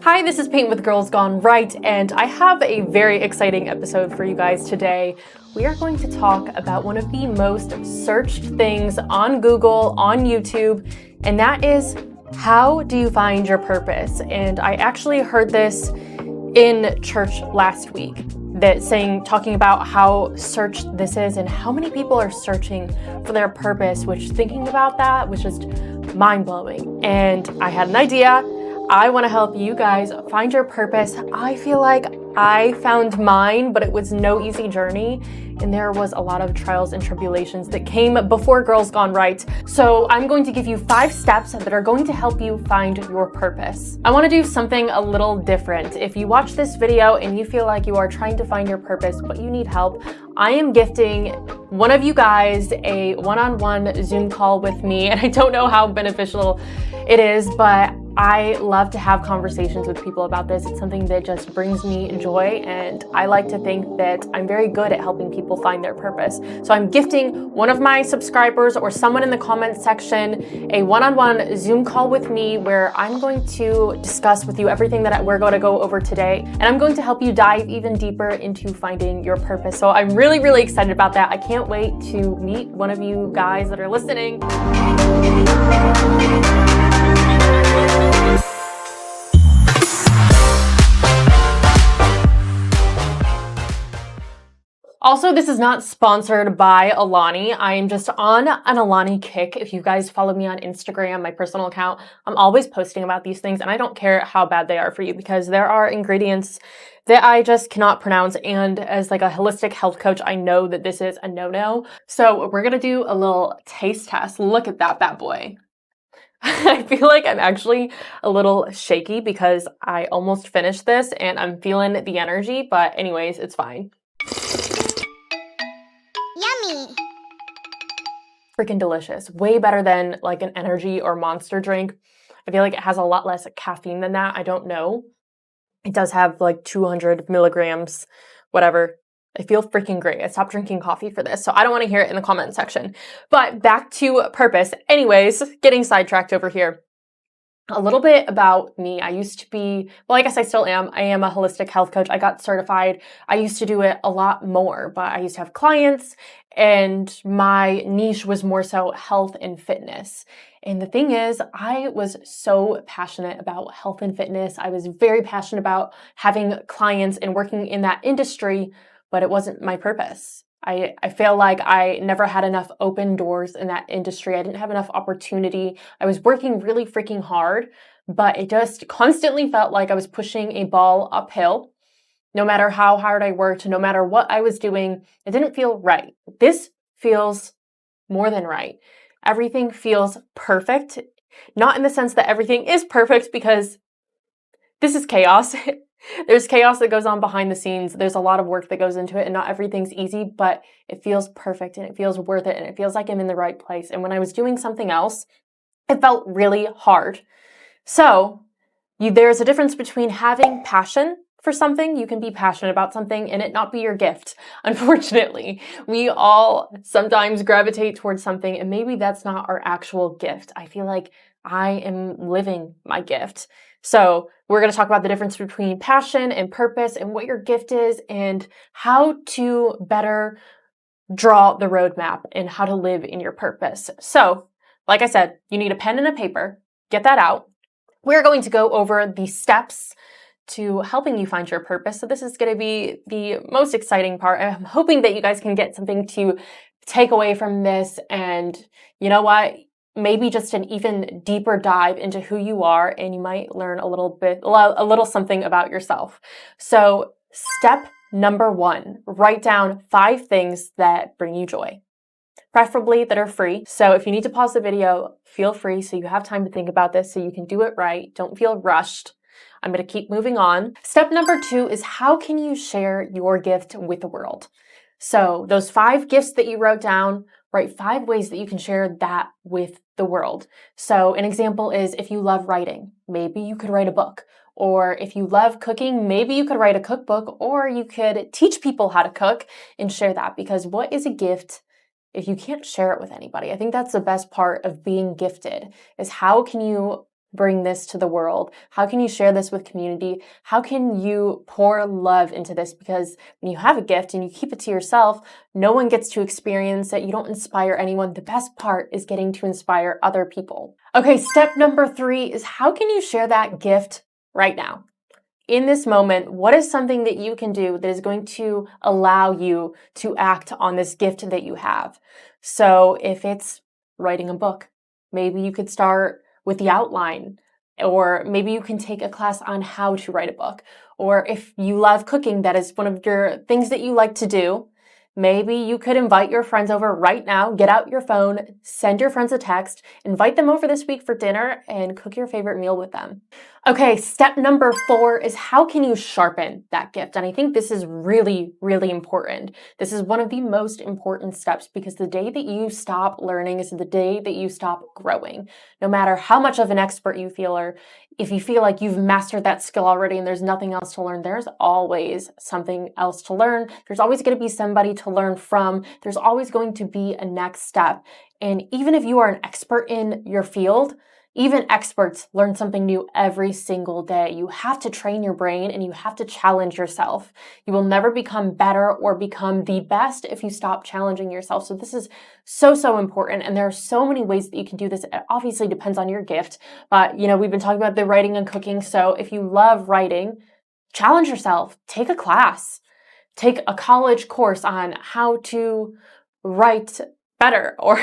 Hi, this is Paint with Girls Gone Right, and I have a very exciting episode for you guys today. We are going to talk about one of the most searched things on Google, on YouTube, and that is, how do you find your purpose? And I actually heard this in church last week, talking about how searched this is and how many people are searching for their purpose, which thinking about that was just mind-blowing. And I had an idea. I want to help you guys find your purpose. I feel like I found mine, but it was no easy journey. And there was a lot of trials and tribulations that came before Girls Gone Right. So I'm going to give you 5 steps that are going to help you find your purpose. I want to do something a little different. If you watch this video and you feel like you are trying to find your purpose, but you need help, I am gifting one of you guys a one-on-one Zoom call with me. And I don't know how beneficial it is, but I love to have conversations with people about this. It's something that just brings me joy, and I like to think that I'm very good at helping people find their purpose. So I'm gifting one of my subscribers or someone in the comments section a one-on-one Zoom call with me where I'm going to discuss with you everything that we're going to go over today, and I'm going to help you dive even deeper into finding your purpose. So I'm really, really excited about that. I can't wait to meet one of you guys that are listening. Also, this is not sponsored by Alani. I am just on an Alani Kick. If you guys follow me on Instagram, my personal account, I'm always posting about these things, and I don't care how bad they are for you because there are ingredients that I just cannot pronounce. And as like a holistic health coach, I know that this is a no-no. So we're gonna do a little taste test. Look at that bad boy. I feel like I'm actually a little shaky because I almost finished this and I'm feeling the energy, but anyways, it's fine. Yummy. Freaking delicious. Way better than like an energy or Monster drink. I feel like it has a lot less caffeine than that. I don't know. It does have like 200 milligrams, whatever. I feel freaking great. I stopped drinking coffee for this, so I don't want to hear it in the comment section. But back to purpose. Anyways, getting sidetracked over here. A little bit about me. I used to be, well, I guess I still am. I am a holistic health coach. I got certified. I used to do it a lot more, but I used to have clients and my niche was more so health and fitness. And the thing is, I was so passionate about health and fitness. I was very passionate about having clients and working in that industry, but it wasn't my purpose. I feel like I never had enough open doors in that industry. I didn't have enough opportunity. I was working really freaking hard, but it just constantly felt like I was pushing a ball uphill. No matter how hard I worked, no matter what I was doing, it didn't feel right. This feels more than right. Everything feels perfect. Not in the sense that everything is perfect, because this is chaos. There's chaos that goes on behind the scenes. There's a lot of work that goes into it, and not everything's easy, but it feels perfect and it feels worth it and it feels like I'm in the right place. And when I was doing something else, it felt really hard. So there's a difference between having passion for something. You can be passionate about something and it not be your gift. Unfortunately, we all sometimes gravitate towards something and maybe that's not our actual gift. I feel like I am living my gift. So we're going to talk about the difference between passion and purpose and what your gift is and how to better draw the roadmap and how to live in your purpose. So, like I said, you need a pen and a paper. Get that out. We're going to go over the steps to helping you find your purpose. So this is going to be the most exciting part. I'm hoping that you guys can get something to take away from this. And you know what? Maybe just an even deeper dive into who you are, and you might learn a little something about yourself. So step number 1, write down 5 things that bring you joy, preferably that are free. So if you need to pause the video, feel free so you have time to think about this so you can do it right. Don't feel rushed. I'm going to keep moving on. Step number 2 is, how can you share your gift with the world? So those 5 gifts that you wrote down, write 5 ways that you can share that with the world. So an example is, if you love writing, maybe you could write a book. Or if you love cooking, maybe you could write a cookbook, or you could teach people how to cook and share that. Because what is a gift if you can't share it with anybody? I think that's the best part of being gifted, is how can you bring this to the world? How can you share this with community? How can you pour love into this? Because when you have a gift and you keep it to yourself, no one gets to experience it. You don't inspire anyone. The best part is getting to inspire other people. Okay, step number 3 is how can you share that gift right now? In this moment, what is something that you can do that is going to allow you to act on this gift that you have? So if it's writing a book, maybe you could start with the outline, or maybe you can take a class on how to write a book. Or if you love cooking, that is one of your things that you like to do. Maybe you could invite your friends over right now, get out your phone, send your friends a text, invite them over this week for dinner, and cook your favorite meal with them. Okay, step number 4 is how can you sharpen that gift? And I think this is really, really important. This is one of the most important steps because the day that you stop learning is the day that you stop growing. No matter how much of an expert you feel, or if you feel like you've mastered that skill already and there's nothing else to learn, there's always something else to learn. There's always going to be somebody to learn from. There's always going to be a next step. And even if you are an expert in your field, even experts learn something new every single day. You have to train your brain and you have to challenge yourself. You will never become better or become the best if you stop challenging yourself. So this is so, so important. And there are so many ways that you can do this. It obviously depends on your gift. But, we've been talking about the writing and cooking. So if you love writing, challenge yourself. Take a class. Take a college course on how to write better, or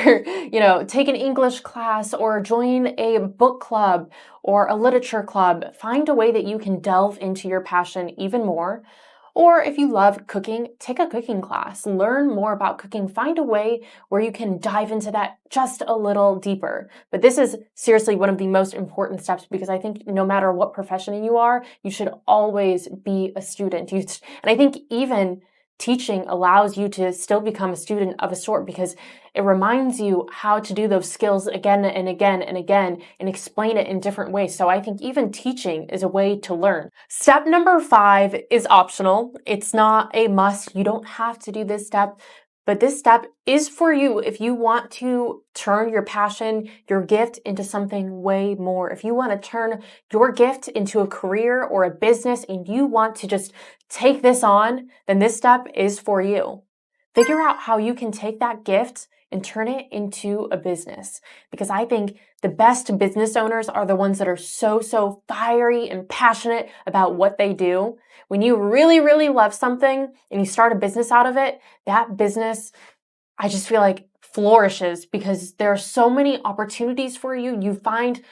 take an English class, or join a book club or a literature club. Find a way that you can delve into your passion even more. Or if you love cooking, take a cooking class, learn more about cooking, find a way where you can dive into that just a little deeper. But this is seriously one of the most important steps because I think no matter what profession you are, you should always be a student. And I think even teaching allows you to still become a student of a sort because it reminds you how to do those skills again and again and again and explain it in different ways. So I think even teaching is a way to learn. Step number 5 is optional. It's not a must. You don't have to do this step, but this step is for you if you want to turn your passion, your gift into something way more. If you want to turn your gift into a career or a business and you want to just take this on, then this step is for you. Figure out how you can take that gift and turn it into a business. Because I think the best business owners are the ones that are so, so fiery and passionate about what they do. When you really, really love something and you start a business out of it, that business, I just feel like flourishes because there are so many opportunities for you. You find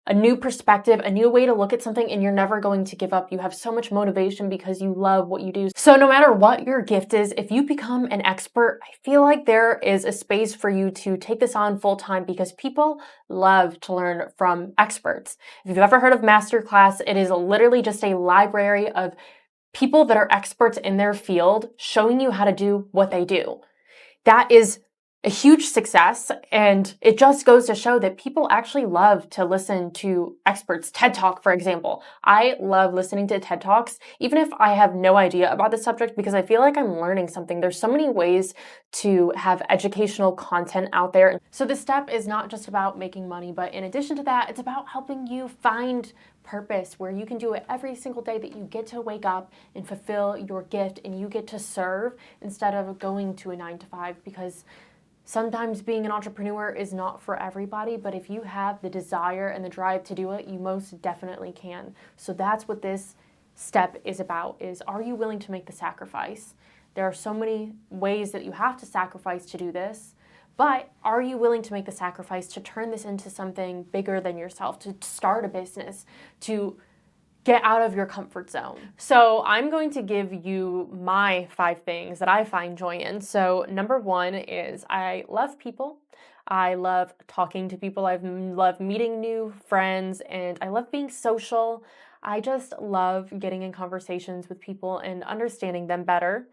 a new perspective, a new way to look at something, and you're never going to give up. You have so much motivation because you love what you do. So no matter what your gift is, if you become an expert, I feel like there is a space for you to take this on full time because people love to learn from experts. If you've ever heard of Masterclass, it is literally just a library of people that are experts in their field showing you how to do what they do. That is a huge success, and it just goes to show that people actually love to listen to experts. TED Talk, for example. I love listening to TED Talks, even if I have no idea about the subject, because I feel like I'm learning something. There's so many ways to have educational content out there. So this step is not just about making money, but in addition to that, it's about helping you find purpose where you can do it every single day, that you get to wake up and fulfill your gift and you get to serve instead of going to a 9-to-5, because sometimes being an entrepreneur is not for everybody, but if you have the desire and the drive to do it, you most definitely can. So that's what this step is about, is are you willing to make the sacrifice? There are so many ways that you have to sacrifice to do this, but are you willing to make the sacrifice to turn this into something bigger than yourself, to start a business, to get out of your comfort zone? So I'm going to give you my 5 things that I find joy in. So number 1 is I love people. I love talking to people. I love meeting new friends, and I love being social. I just love getting in conversations with people and understanding them better.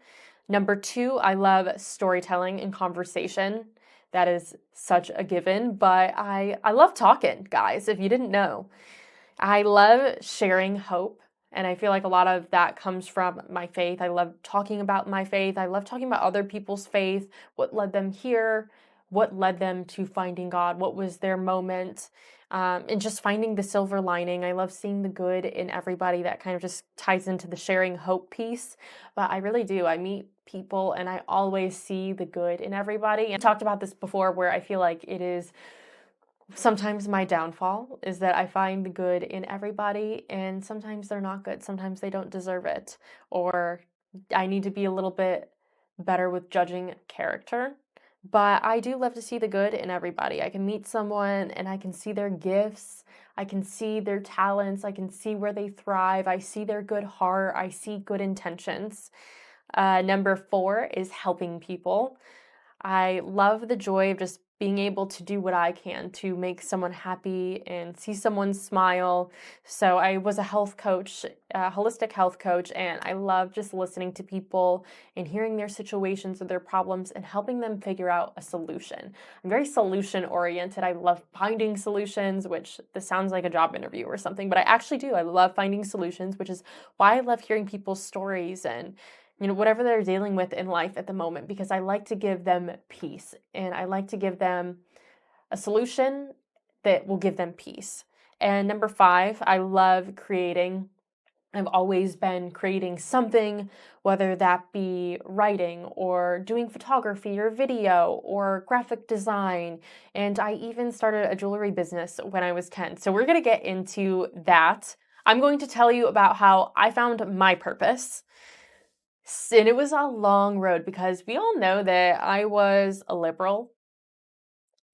Number 2, I love storytelling and conversation. That is such a given, but I love talking, guys, if you didn't know. I love sharing hope, and I feel like a lot of that comes from my faith. I love talking about my faith. I love talking about other people's faith, what led them here, what led them to finding God, what was their moment, and just finding the silver lining. I love seeing the good in everybody. That kind of just ties into the sharing hope piece. But I really do. I meet people and I always see the good in everybody. And I talked about this before where I feel like it is sometimes my downfall is that I find the good in everybody, and sometimes they're not good. Sometimes they don't deserve it, or I need to be a little bit better with judging character. But I do love to see the good in everybody. I can meet someone and I can see their gifts. I can see their talents. I can see where they thrive. I see their good heart. I see good intentions. Number 4 is helping people. I love the joy of just being able to do what I can to make someone happy and see someone smile. So I was a health coach, a holistic health coach, and I love just listening to people and hearing their situations or their problems and helping them figure out a solution. I'm very solution oriented. I love finding solutions, which this sounds like a job interview or something, but I actually do. I love finding solutions, which is why I love hearing people's stories and whatever they're dealing with in life at the moment, because I like to give them peace and I like to give them a solution that will give them peace. And number 5, I love creating. I've always been creating something, whether that be writing or doing photography or video or graphic design. And I even started a jewelry business when I was 10. So we're going to get into that. I'm going to tell you about how I found my purpose. And it was a long road because we all know that I was a liberal.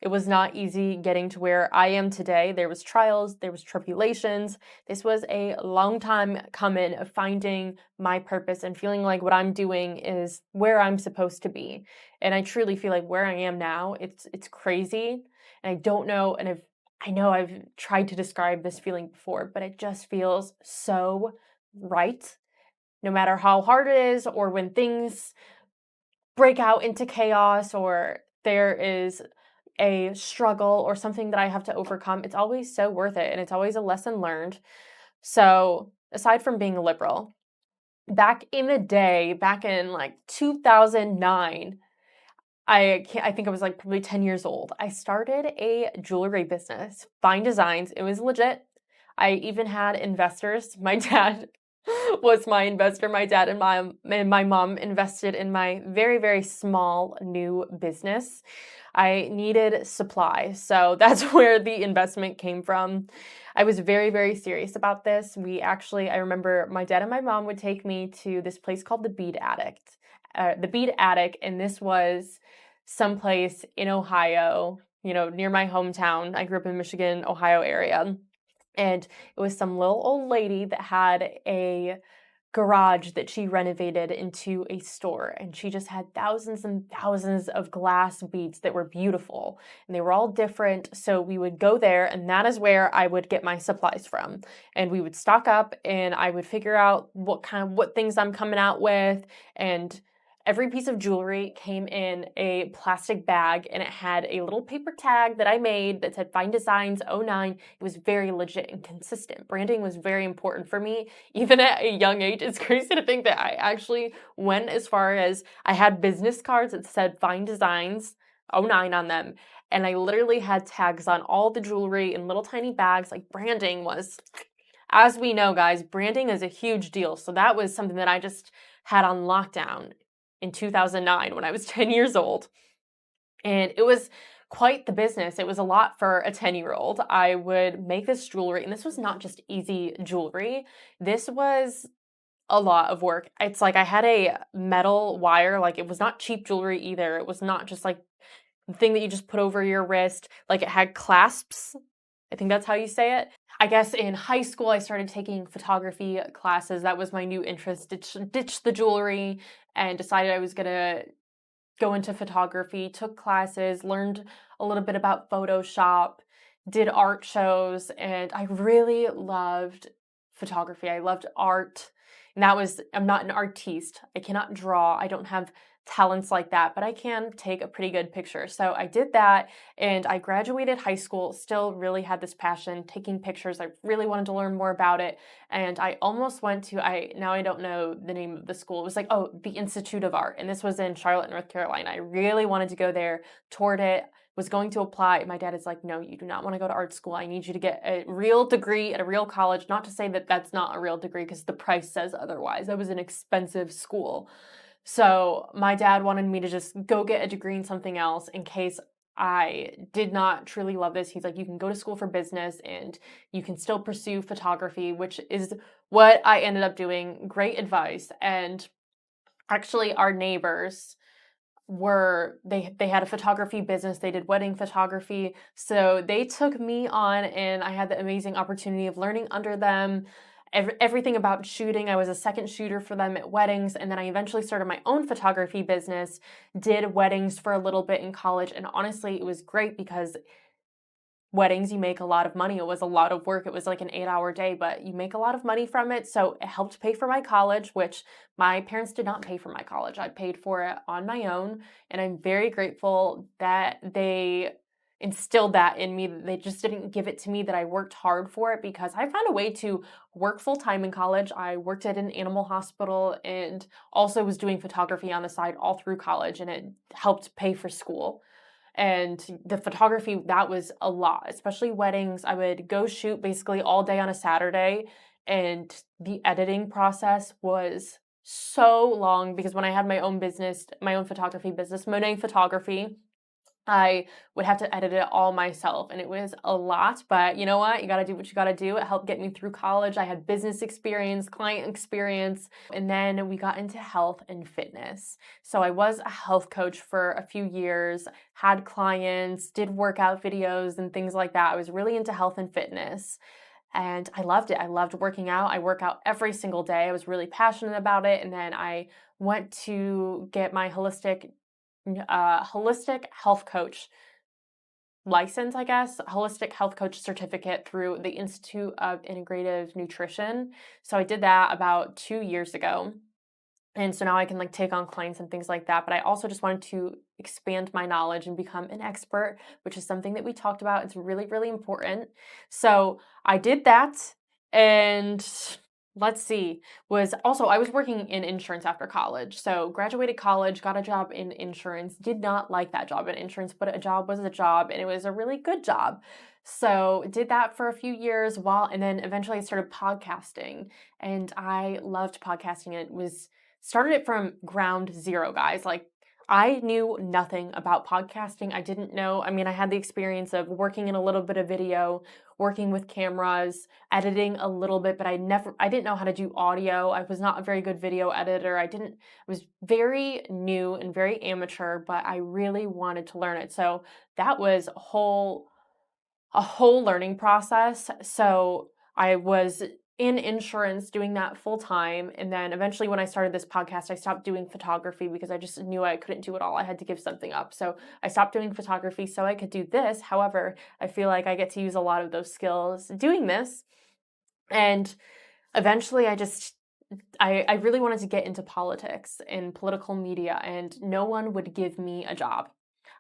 It was not easy getting to where I am today. There was trials, there was tribulations. This was a long time coming of finding my purpose and feeling like what I'm doing is where I'm supposed to be. And I truly feel like where I am now, it's crazy. And I don't know, and I know I've tried to describe this feeling before, but it just feels so right. No matter how hard it is, or when things break out into chaos, or there is a struggle or something that I have to overcome, it's always so worth it and it's always a lesson learned. So, aside from being a liberal, back in the day, back in like 2009, I think I was like probably 10 years old. I started a jewelry business, Fine Designs. It was legit. I even had investors. My dad was my investor. My dad and my mom invested in my very, very small new business. I needed supply, so that's where the investment came from. I was very, very serious about this. I remember my dad and my mom would take me to this place called the Bead Attic, and this was someplace in Ohio, near my hometown. I grew up in Michigan, Ohio area. And it was some little old lady that had a garage that she renovated into a store. And she just had thousands and thousands of glass beads that were beautiful. And they were all different. So we would go there, and that is where I would get my supplies from. And we would stock up, and I would figure out what things I'm coming out with. And every piece of jewelry came in a plastic bag, and it had a little paper tag that I made that said Fine Designs '09. It was very legit and consistent. Branding was very important for me, even at a young age. It's crazy to think that I actually went as far as I had business cards that said Fine Designs '09 on them. And I literally had tags on all the jewelry in little tiny bags. Like, branding was, as we know, guys, branding is a huge deal. So that was something that I just had on lockdown in 2009 when I was 10 years old. And it was quite the business. It was a lot for a 10-year-old. I would make this jewelry, and this was not just easy jewelry. This was a lot of work. It's like I had a metal wire, like it was not cheap jewelry either. It was not just like the thing that you just put over your wrist. Like, it had clasps. I think that's how you say it. I guess in high school, I started taking photography classes. That was my new interest. Ditched the jewelry and decided I was going to go into photography, took classes, learned a little bit about Photoshop, did art shows, and I really loved photography. I loved art. And I'm not an artiste. I cannot draw. I don't have talents like that, but I can take a pretty good picture. So I did that and I graduated high school, still really had this passion taking pictures. I really wanted to learn more about it. And I almost went to, now I don't know the name of the school. It was like, oh, the Institute of Art. And this was in Charlotte, North Carolina. I really wanted to go there, toured it, was going to apply. My dad is like, no, you do not want to go to art school. I need you to get a real degree at a real college. Not to say that that's not a real degree because the price says otherwise. That was an expensive school. So my dad wanted me to just go get a degree in something else in case I did not truly love this. He's like, you can go to school for business and you can still pursue photography, which is what I ended up doing. Great advice. And actually, our neighbors they had a photography business. They did wedding photography. So they took me on and I had the amazing opportunity of learning under them everything about shooting. I was a second shooter for them at weddings, and then I eventually started my own photography business, did weddings for a little bit in college, and honestly, it was great because weddings, you make a lot of money. It was a lot of work. It was like an 8-hour day, but you make a lot of money from it. So it helped pay for my college, which my parents did not pay for my college. I paid for it on my own. And I'm very grateful that they instilled that in me. They just didn't give it to me, that I worked hard for it, because I found a way to work full time in college. I worked at an animal hospital and also was doing photography on the side all through college, and it helped pay for school. And the photography, that was a lot, especially weddings. I would go shoot basically all day on a Saturday, and the editing process was so long because when I had my own business, my own photography business, Monet Photography, I would have to edit it all myself, and it was a lot, but you know what? You gotta do what you gotta do. It helped get me through college. I had business experience, client experience, and then we got into health and fitness. So I was a health coach for a few years, had clients, did workout videos and things like that. I was really into health and fitness. And I loved it. I loved working out. I work out every single day. I was really passionate about it. And then I went to get my holistic health coach license, I guess, holistic health coach certificate through the Institute of Integrative Nutrition. So I did that about 2 years ago. And so now I can like take on clients and things like that. But I also just wanted to expand my knowledge and become an expert, which is something that we talked about. It's really, really important. So I did that. And let's see, I was working in insurance after college. So graduated college, got a job in insurance, did not like that job in insurance, but a job was a job and it was a really good job. So did that for a few years and then eventually I started podcasting, and I loved podcasting. It was started it from ground zero, guys. Like, I knew nothing about podcasting. I didn't know. I mean, I had the experience of working in a little bit of video, working with cameras, editing a little bit, but I didn't know how to do audio. I was not a very good video editor. I was very new and very amateur, but I really wanted to learn it. So that was a whole learning process. So I was in insurance doing that full time. And then eventually when I started this podcast, I stopped doing photography because I just knew I couldn't do it all. I had to give something up. So I stopped doing photography so I could do this. However, I feel like I get to use a lot of those skills doing this. And eventually I really wanted to get into politics and political media, and no one would give me a job.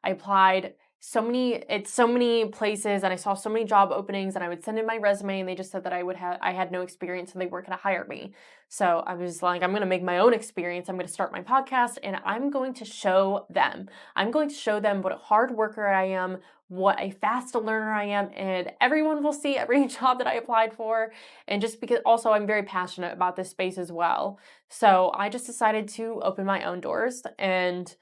I applied so many places, and I saw so many job openings, and I would send in my resume and they just said that I had no experience and they weren't going to hire me. So I was like, I'm going to make my own experience. I'm going to start my podcast and I'm going to show them. I'm going to show them what a hard worker I am, what a fast learner I am, and everyone will see every job that I applied for. And just because also I'm very passionate about this space as well. So I just decided to open my own doors and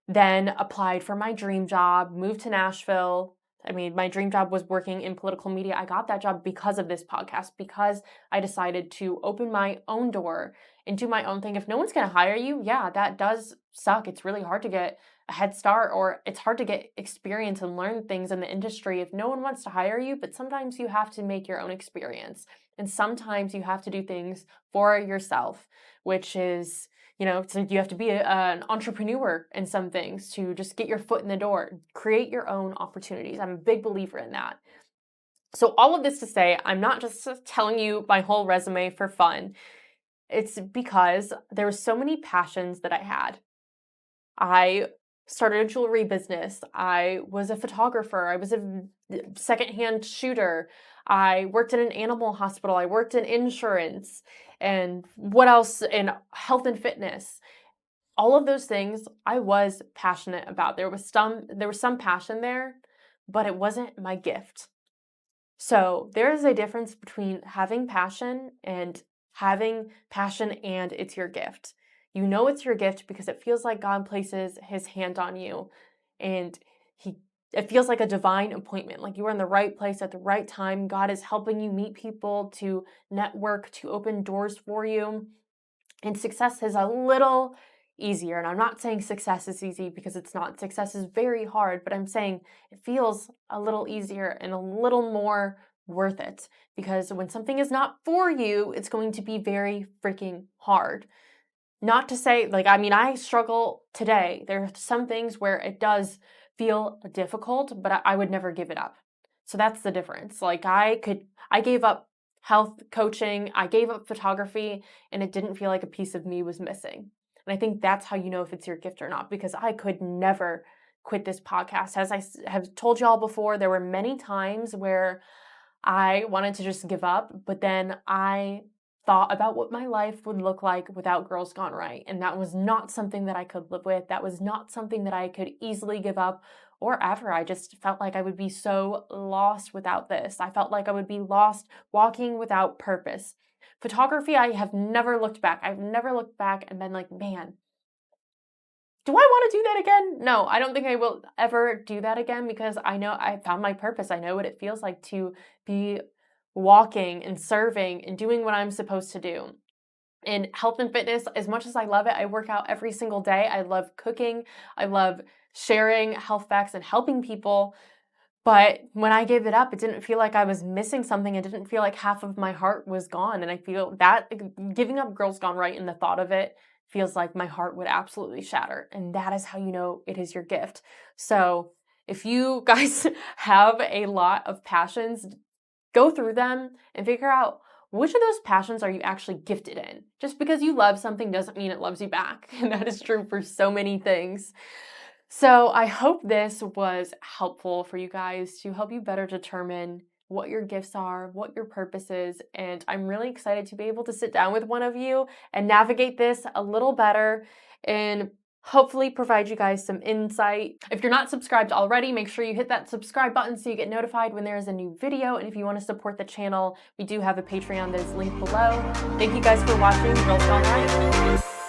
then applied for my dream job, moved to Nashville. I mean, my dream job was working in political media. I got that job because of this podcast, because I decided to open my own door and do my own thing. If no one's going to hire you, yeah, that does suck. It's really hard to get a head start, or it's hard to get experience and learn things in the industry if no one wants to hire you. But sometimes you have to make your own experience. And sometimes you have to do things for yourself, which is, so you have to be an entrepreneur in some things to just get your foot in the door, create your own opportunities. I'm a big believer in that. So all of this to say, I'm not just telling you my whole resume for fun. It's because there were so many passions that I had. I started a jewelry business. I was a photographer. I was a secondhand shooter. I worked in an animal hospital. I worked in insurance. And what else? In health and fitness. All of those things I was passionate about. There was some passion there, but it wasn't my gift. So there is a difference between having passion and it's your gift. You know it's your gift because it feels like God places his hand on you and it feels like a divine appointment, like you are in the right place at the right time. God is helping you meet people, to network, to open doors for you. And success is a little easier. And I'm not saying success is easy because it's not. Success is very hard, but I'm saying it feels a little easier and a little more worth it, because when something is not for you, it's going to be very freaking hard. Not to say, like, I mean, I struggle today. There are some things where it does feel difficult, but I would never give it up. So that's the difference. Like, I gave up health coaching, I gave up photography, and it didn't feel like a piece of me was missing. And I think that's how you know if it's your gift or not, because I could never quit this podcast. As I have told y'all before, there were many times where I wanted to just give up, but then I thought about what my life would look like without Girls Gone Right. And that was not something that I could live with. That was not something that I could easily give up or ever. I just felt like I would be so lost without this. I felt like I would be lost walking without purpose. Photography, I have never looked back. I've never looked back and been like, man, do I want to do that again? No, I don't think I will ever do that again, because I know I found my purpose. I know what it feels like to be walking and serving and doing what I'm supposed to do. In health and fitness, as much as I love it, I work out every single day. I love cooking. I love sharing health facts and helping people. But when I gave it up, it didn't feel like I was missing something. It didn't feel like half of my heart was gone. And I feel that giving up Girls Gone Right and the thought of it feels like my heart would absolutely shatter. And that is how you know it is your gift. So if you guys have a lot of passions, go through them and figure out which of those passions are you actually gifted in. Just because you love something doesn't mean it loves you back. And that is true for so many things. So I hope this was helpful for you guys to help you better determine what your gifts are, what your purpose is, and I'm really excited to be able to sit down with one of you and navigate this a little better and hopefully provide you guys some insight. If you're not subscribed already, make sure you hit that subscribe button so you get notified when there is a new video. And if you want to support the channel, we do have a Patreon that is linked below. Thank you guys for watching Girls Gone Right.